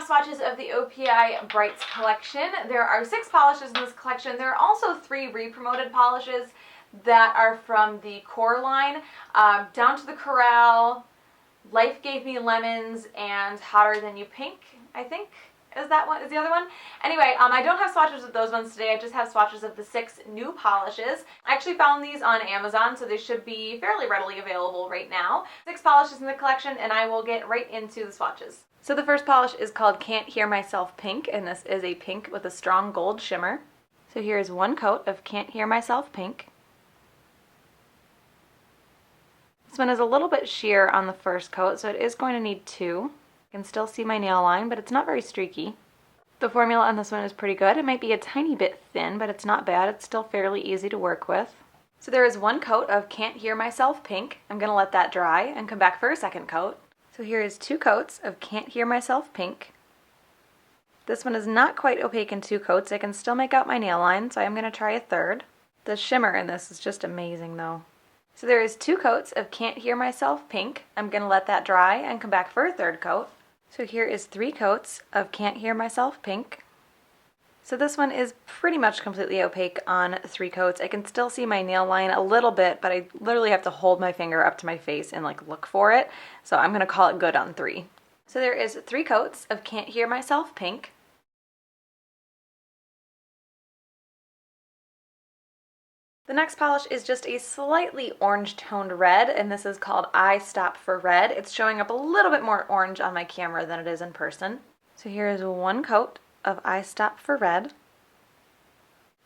swatches of the OPI Brights collection. There are 6 polishes in this collection. There are also 3 re-promoted polishes that are from the core line. Down to the Corral, Life Gave Me Lemons, and Hotter Than You Pink, I think. Is that one? Is the other one? Anyway, I don't have swatches of those ones today. I just have swatches of the 6 new polishes. I actually found these on Amazon, so they should be fairly readily available right now. 6 polishes in the collection, and I will get right into the swatches. So the first polish is called Can't Hear Myself Pink, and this is a pink with a strong gold shimmer. So here is 1 coat of Can't Hear Myself Pink. This one is a little bit sheer on the first coat, so it is going to need 2. I can still see my nail line, but it's not very streaky. The formula on this one is pretty good. It might be a tiny bit thin, but it's not bad. It's still fairly easy to work with. So there is 1 coat of Can't Hear Myself Pink. I'm going to let that dry and come back for a second coat. So here is 2 coats of Can't Hear Myself Pink. This one is not quite opaque in 2 coats. I can still make out my nail line, so I'm going to try a third. The shimmer in this is just amazing though. So there is 2 coats of Can't Hear Myself Pink. I'm going to let that dry and come back for a third coat. So here is 3 coats of Can't Hear Myself Pink. So this one is pretty much completely opaque on 3 coats. I can still see my nail line a little bit, but I literally have to hold my finger up to my face and look for it. So I'm going to call it good on 3. So there is 3 coats of Can't Hear Myself Pink. The next polish is just a slightly orange-toned red, and this is called I Stop for Red. It's showing up a little bit more orange on my camera than it is in person. So here is 1 coat of I Stop for Red.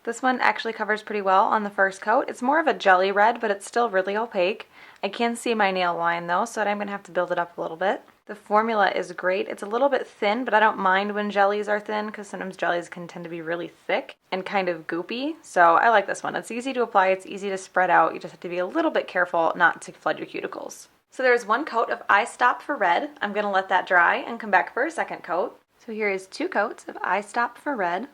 This one actually covers pretty well on the first coat. It's more of a jelly red, but it's still really opaque. I can see my nail line though, so I'm going to have to build it up a little bit. The formula is great. It's a little bit thin, but I don't mind when jellies are thin because sometimes jellies can tend to be really thick and kind of goopy. So I like this one. It's easy to apply. It's easy to spread out. You just have to be a little bit careful not to flood your cuticles. So there's 1 coat of I Stop for Red. I'm going to let that dry and come back for a second coat. So here is 2 coats of I Stop for Red.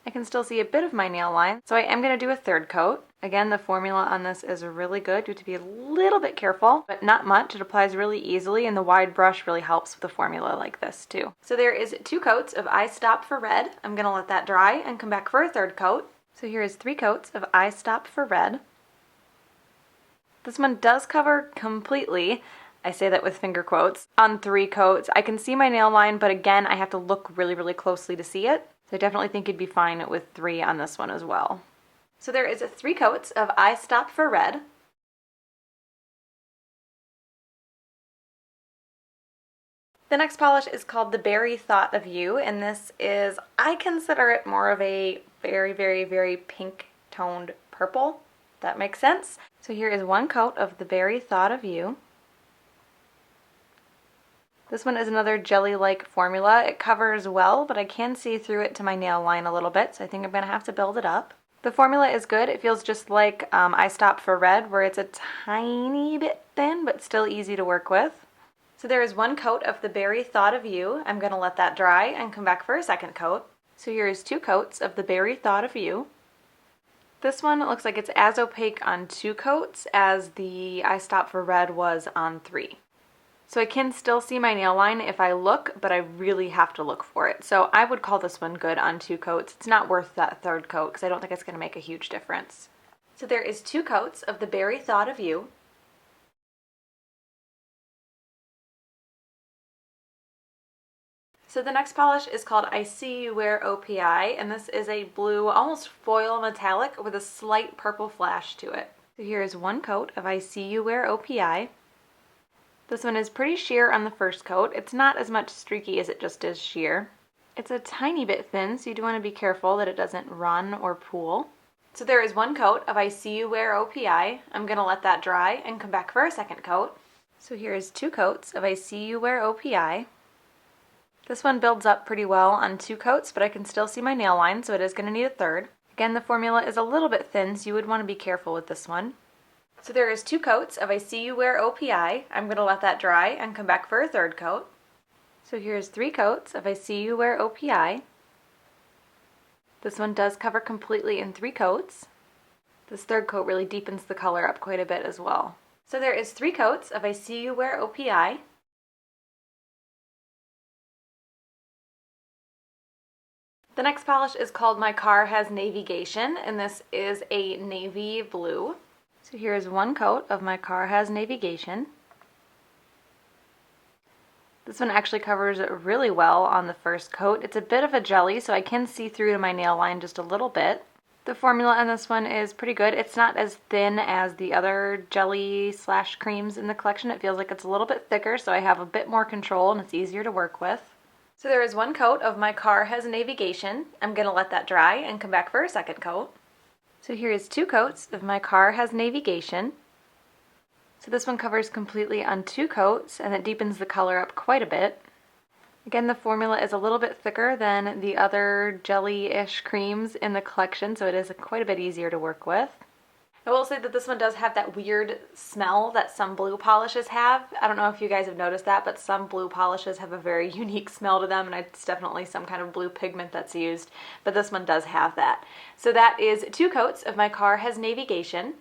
I can still see a bit of my nail line, so I am going to do a third coat. Again, the formula on this is really good. You have to be a little bit careful, but not much. It applies really easily, and the wide brush really helps with a formula like this too. So there is 2 coats of I Stop for Red. I'm going to let that dry and come back for a third coat. So here is 3 coats of I Stop for Red. This one does cover completely, I say that with finger quotes, on 3 coats. I can see my nail line, but again, I have to look really, really closely to see it. So I definitely think you'd be fine with 3 on this one as well. So there is 3 coats of I Stop for Red. The next polish is called The Berry Thought of You, and this is, I consider it more of a very, very, very pink toned purple. That makes sense. So here is 1 coat of The Berry Thought of You. This one is another jelly-like formula. It covers well, but I can see through it to my nail line a little bit, so I think I'm going to have to build it up. The formula is good. It feels just like I Stop for Red, where it's a tiny bit thin, but still easy to work with. So there is 1 coat of The Berry Thought of You. I'm going to let that dry and come back for a second coat. So here is 2 coats of The Berry Thought of You. This one looks like it's as opaque on 2 coats as the I Stop for Red was on 3. So I can still see my nail line if I look, but I really have to look for it. So I would call this one good on 2 coats. It's not worth that third coat because I don't think it's going to make a huge difference. So there is 2 coats of The Berry Thought of You. So the next polish is called I See You Wear OPI, and this is a blue, almost foil metallic with a slight purple flash to it. So here is 1 coat of I See You Wear OPI. This one is pretty sheer on the first coat. It's not as much streaky as it just is sheer. It's a tiny bit thin, so you do want to be careful that it doesn't run or pool. So there is 1 coat of I See You Wear OPI. I'm going to let that dry and come back for a second coat. So here is 2 coats of I See You Wear OPI. This one builds up pretty well on 2 coats, but I can still see my nail line, so it is going to need a third. Again, the formula is a little bit thin, so you would want to be careful with this one. So there is 2 coats of I See You Wear OPI. I'm going to let that dry and come back for a third coat. So here's 3 coats of I See You Wear OPI. This one does cover completely in 3 coats. This third coat really deepens the color up quite a bit as well. So there is 3 coats of I See You Wear OPI. The next polish is called My Car Has Navy-gation, and this is a navy blue. So here's one coat of My Car Has Navy-gation. This one actually covers it really well on the first coat. It's a bit of a jelly, so I can see through to my nail line just a little bit. The formula on this one is pretty good. It's not as thin as the other jelly / creams in the collection. It feels like it's a little bit thicker, so I have a bit more control and it's easier to work with. So there is one coat of My Car Has Navy-gation. I'm going to let that dry and come back for a second coat. So here is 2 coats of My Car Has Navy-gation. So this one covers completely on 2 coats and it deepens the color up quite a bit. Again, the formula is a little bit thicker than the other jelly-ish creams in the collection, so it is quite a bit easier to work with. I will say that this one does have that weird smell that some blue polishes have. I don't know if you guys have noticed that, but some blue polishes have a very unique smell to them, and it's definitely some kind of blue pigment that's used, but this one does have that. So that is 2 coats of My Car Has Navy-gation.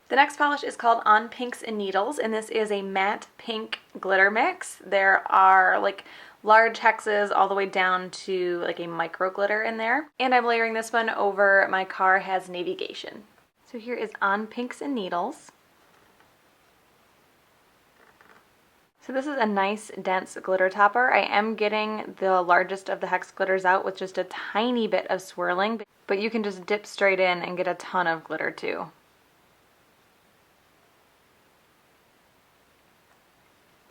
The next polish is called On Pinks and Needles, and this is a matte pink glitter mix. There are like large hexes all the way down to like a micro glitter in there. And I'm layering this one over My Car Has Navy-gation. So here is On Pinks and Needles. So this is a nice dense glitter topper. I am getting the largest of the hex glitters out with just a tiny bit of swirling, but you can just dip straight in and get a ton of glitter too.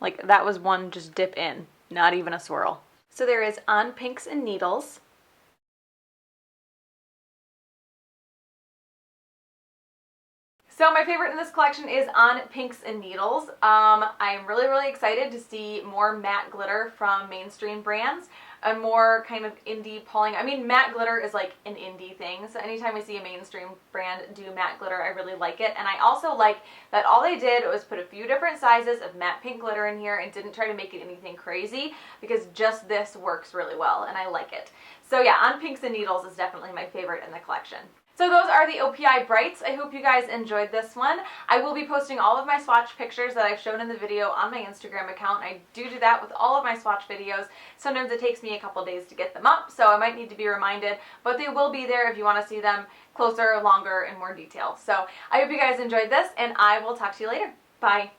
Like that was one just dip in, not even a swirl. So there is On Pinks and Needles. So my favorite in this collection is On Pinks and Needles. I'm really excited to see more matte glitter from mainstream brands. A more kind of indie pulling. I mean, matte glitter is like an indie thing, so anytime I see a mainstream brand do matte glitter, I really like it. And I also like that all they did was put a few different sizes of matte pink glitter in here and didn't try to make it anything crazy, because just this works really well and I like it. So yeah, On Pinks and Needles is definitely my favorite in the collection. So those are the OPI Brights. I hope you guys enjoyed this one. I will be posting all of my swatch pictures that I've shown in the video on my Instagram account. I do that with all of my swatch videos. Sometimes it takes me a couple days to get them up, so I might need to be reminded, but they will be there if you want to see them closer, longer, and more detail. So I hope you guys enjoyed this, and I will talk to you later. Bye.